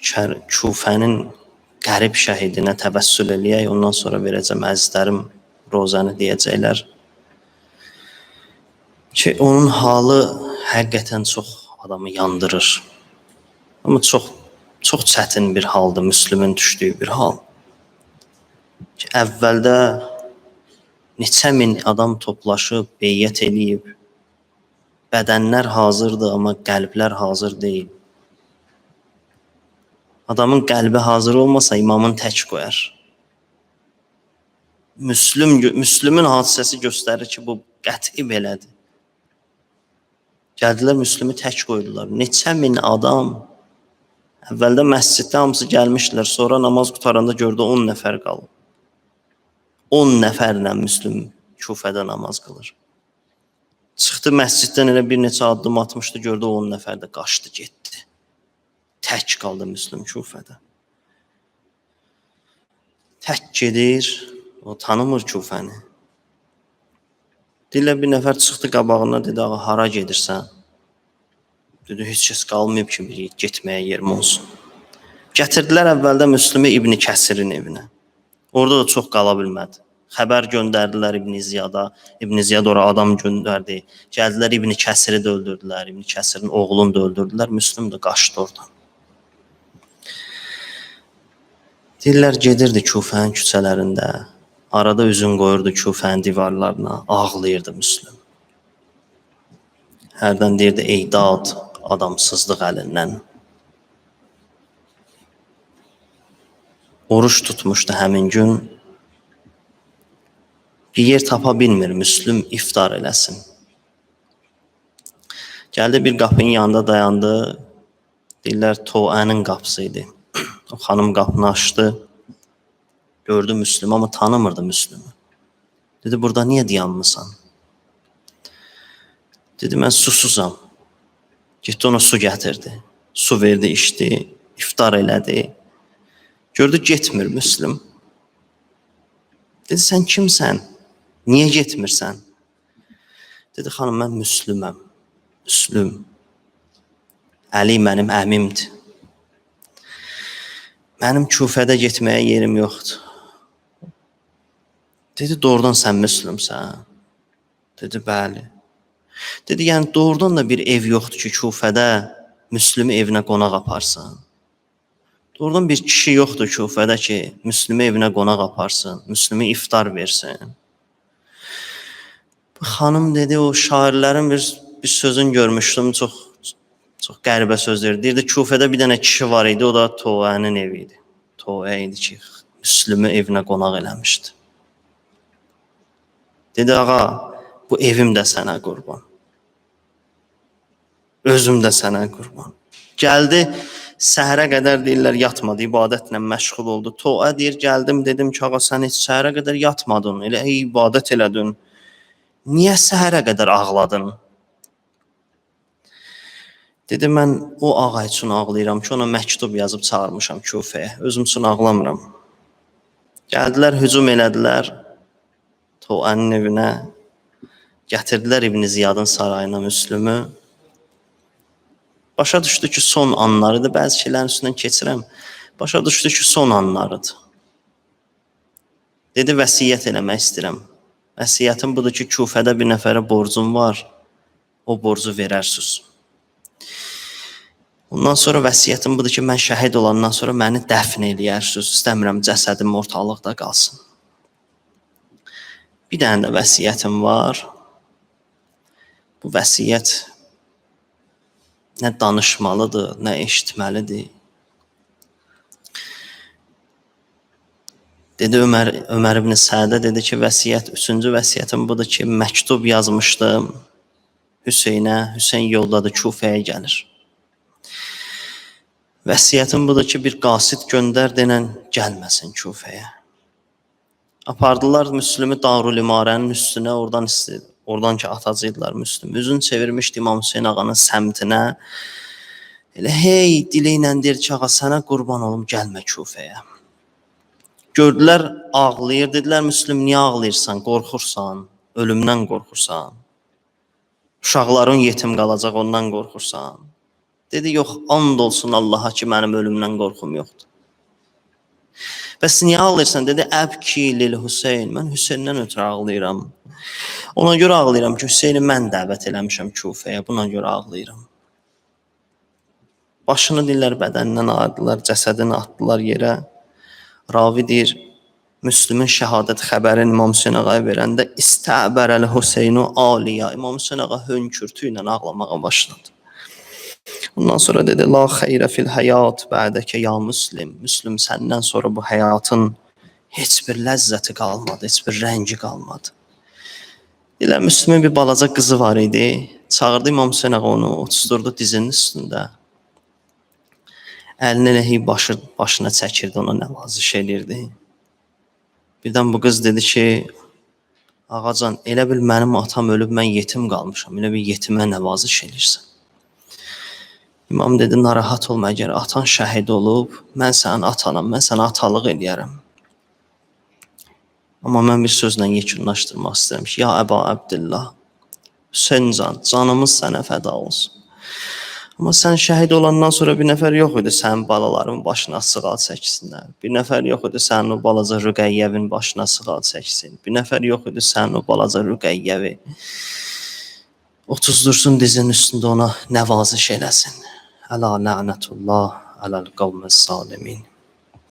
Kufənin qərib şəhidinə təvəssül eləyək, ondan sonra verəcəm əzizlərim rozanı deyəcəklər ki, onun halı həqiqətən çox adamı yandırır. Amma çox çətin bir haldır, Müslümin düşdüyü bir hal. Ki, əvvəldə neçə min adam toplaşıb, beyyət eləyib, bədənlər hazırdır, amma qəlblər hazır deyil. Adamın qəlbi hazır olmasa imamın tək qoyar. Müslümin hadisəsi göstərir ki, bu qəti belədir. Gəldilər Müslümü tək qoydular. Neçə min adam. Əvvəldə məsciddə hamısı gəlmişdilər. Sonra namaz qutaranda gördü 10 nəfər qalıb. 10 nəfərlə Müslüm Kufədə namaz qılır. Çıxdı məsciddən elə bir neçə addım atmışdı, gördü 10 nəfər də qaçdı, getdi. Tək qaldı Müslüm Kufədə. Tək gedir, o tanımır Kufəni. Deyirlər bir nəfər çıxdı qabağına, dedi, ağa, hara gedirsən? Dedi, heç kəs qalmayıb ki, getməyə yerim olsun. Gətirdilər əvvəldə Müslümü İbn Kəsirin evinə. Orada da çox qala bilmədi. Xəbər göndərdilər İbn Ziyada. İbn Ziyad ora adam göndərdi. Gəldilər İbn Kəsiri də öldürdülər. İbn Kəsirin oğlunu da öldürdülər. Müslüm də qaçdı oradan. Deyirlər gedirdi Kufənin küçələrində. Arada üzün qoyurdu Kufənin divarlarına. Ağlayırdı Müslüm. Hərdən deyirdi, ey dad, adamsızlıq əlindən. Oruç tutmuşdu həmin gün. Bir yer tapa bilmir, Müslüm iftar eləsin. Gəldi bir qapının yanında dayandı. Deyirlər, Toənin qapısı idi. O xanım qapını açdı. Gördü Müslüm, amma tanımırdı Müslümü. Dedi, burada niyə dayanmısan? Dedi, mən susuzam. Getdi ona su gətirdi. Su verdi, içdi, iftar elədi. Gördü, getmir Müslüm. Dedi, sən kimsən? Niyə getmirsən? Dedi, xanım, mən Müslüməm. Müslüm. Əli mənim əmimdir. Mənim Kufədə getməyə yerim yoxdur. Dedi, doğrudan sən Müslümsən? Dedi, bəli. Dedi, yəni doğrudan da bir ev yoxdur ki, Kufədə Müslümü evinə qonaq aparsın. Doğrudan bir kişi yoxdur Kufədə ki, Müslümü evinə qonaq aparsın, Müslümü iftar versin. Bu xanım dedi, o şairlərin bir sözünü görmüşdüm, çox qəribə sözdür. Deyirdi, Kufədə bir dənə kişi var idi, o da Toənin evi idi. Toə idi ki, Müslümü evinə qonaq eləmişdi. Dedi, ağa, bu evim də sənə qurban. Özüm də sənə qurban. Gəldi, səhərə qədər deyirlər, yatmadı, ibadətlə məşğul oldu. Toə deyir, gəldim, dedim ki, ağa, sən heç səhərə qədər yatmadın, elə ibadət elədin. Niyə səhərə qədər ağladın? Dedi, mən o ağa üçün ağlayıram ki, ona məktub yazıb çağırmışam Kufəyə. Özüm üçün ağlamıram. Gəldilər, hücum elədilər Toənin evinə. Gətirdilər İbn Ziyadın sarayına Müslümü. Başa düşdü ki, son anlarıdır. Bəzi şeylərin üstündən keçirəm. Başa düşdü ki, son anlarıdır. Dedi, vəsiyyət eləmək istəyirəm. Vəsiyyətim budur ki, Kufədə bir nəfərə borcum var. O borcu verərsiniz. Ondan sonra vəsiyyətim budur ki, mən şəhid olandan sonra məni dəfn eləyərsiniz. İstəmirəm cəsədim ortalıqda qalsın. Bir dənə də vəsiyyətim var. Bu vəsiyyət nə danışmalıdır, nə eşitməlidir. Dedi, Ömər ibn Sədə dedi ki, vəsiyyət, 3-cü vəsiyyətim budur ki, məktub yazmışdım Hüseynə. Hüseyn yoldadır, Kufəyə gəlir. Vəsiyyətim budur ki, bir qasid göndər, denən gəlməsin Kufəyə. Apardılar Müslümü Darul İmarənin üstünə, oradan ki, atacaqdılar Müslümü. Üzün çevirmişdi İmam Hüseyin ağanın səmtinə. Elə hey dili ilə deyir ki, ağa, sənə qurban olum, gəlmə Kufəyə. Gördülər, ağlayır. Dedilər, Müslüm, niyə ağlayırsan, qorxursan, ölümdən qorxursan. Uşaqların yetim qalacaq, ondan qorxursan. Dedi, yox, and olsun Allaha ki, mənim ölümdən qorxum yoxdur. Bəs niyə ağlayırsan? Dedi, əbki lil Hüseyn. Mən Hüseyndən ötürü ağlayıram. Ona görə ağlayıram ki, Hüseyni mən dəvət eləmişəm Kufəyə. Buna görə ağlayıram. Başını dillər bədənindən ayırdılar, cəsədini atdılar yerə. Ravi deyir, Müslümün şəhadət xəbərini İmam Hüseyn ağaya verəndə İstəbərəl Hüseynu aliya. İmam Hüseyn ağa hönkürtü ilə ağlamağa başladı. Ondan sonra dedi, la xeyrə fil həyat bədəkə ya Müslim. Müslüm, səndən sonra bu həyatın heç bir ləzzəti qalmadı, heç bir rəngi qalmadı. Elə Müslümün bir balaca qızı var idi. Çağırdı İmam Hüseyn ağa onu, oturtdurdu dizinin üstündə. Əlini elə başına çəkirdi, ona nəvaziş elirdi. Birdən bu qız dedi ki, ağacan, elə bil mənim atam ölüb, mən yetim qalmışam. Elə bir yetimə nəvaziş elirsən. İmam dedi, narahat olma, əgər atan şəhid olub, mən sənin atanam, mən sənə atalıq eləyərəm. Amma mən bir sözlə yekunlaşdırmaq istəyirəm ki, ya Əba Əbdillah, Hüseyn canımız sənə fəda olsun. Amma sən şəhid olandan sonra bir nəfər yox idi sənin balaların başına sığal çəksinlər. Bir nəfər yox idi sənin o balaca Rüqəyyəvin başına sığal çəksin. Bir nəfər yox idi sənin o balaca Rüqəyyəvi otuzdursun dizinin üstündə ona nəvaziş eləsin. Əla lənətullah aləl qavməz zalimin.